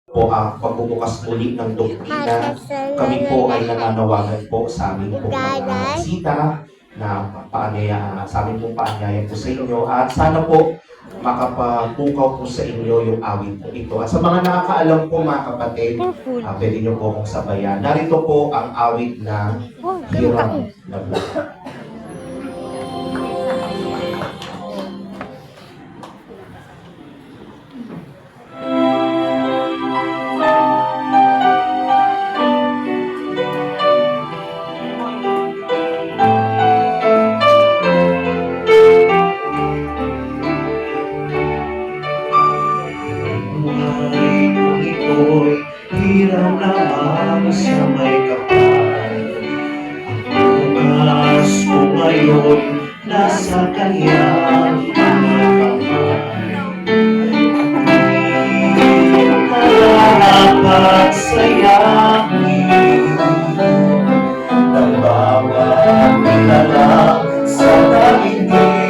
po ang pagbubukas muli ng doktrina, kami po ay nananawagan po sa aming po mga bisita na paanyaya, sa aming po paanyaya po sa inyo at sana po makapapukaw po sa inyo yung awit po ito. At sa mga nakakaalam po mga kapatid, pwede nyo po akong sabayan. Narito po ang awit na Hirang na Buhay. Hirang lamang sa may kapal. Ang bukas ko ngayon nasa kanyang mga kamay. Di karapat sayangin ng bawat nilalang sa daigdig.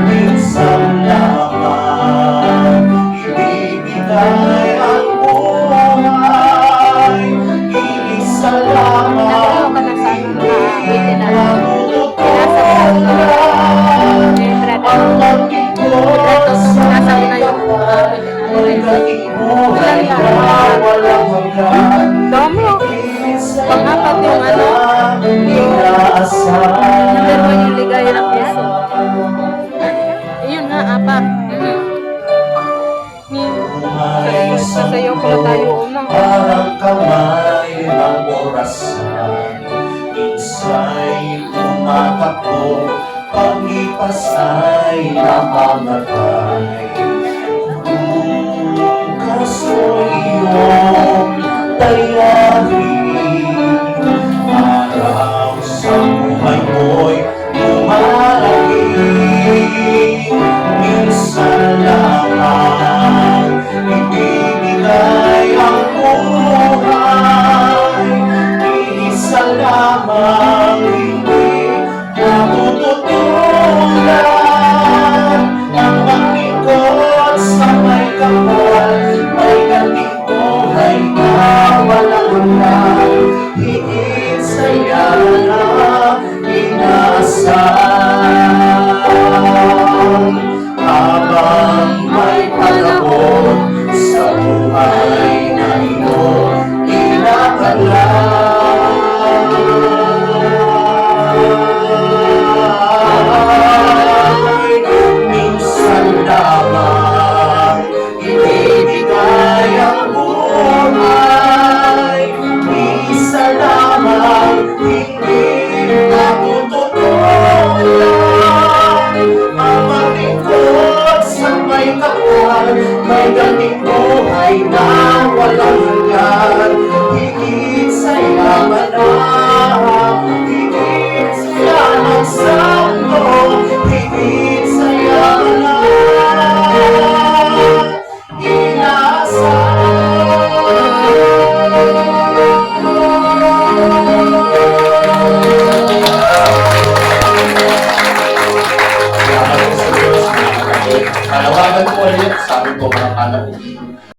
Minsan lamang ibibigay ang buhay, iisa lamang hindi nabutulan ang magkikot sa kapal. Magdating buhay na walang hanggan, Pangapat yung inaasahan. number 1 yung ligaya ng Quezon. Yun nga, apat. Sasayaw pala tayo unang. Parang kamay ng orasan, minsa'y tumatakbo, paglipas ay namamatay. Bukas mo iyong tayarin, araw sa buhay mo'y lumalaki. Minsan lamang ibibigay ang buhay, iisa lamang hindi natututulan. Ang maglingkod sa may kapal, may ganting buhay na walang hanggan, higit saya na inaasahan. Habang may panahon sa buhay na iyong inakalay, minsan lamang ibibigay ang buhay, isa lamang hindi natututulan. Ang maglingkod sa may kapal, may ganting buhay na walang hanggan, higit sa yaman na, higit sa yaman sa mundo, higit sa yaman na Panawagan ko ulit, sabi ko mga anak ko.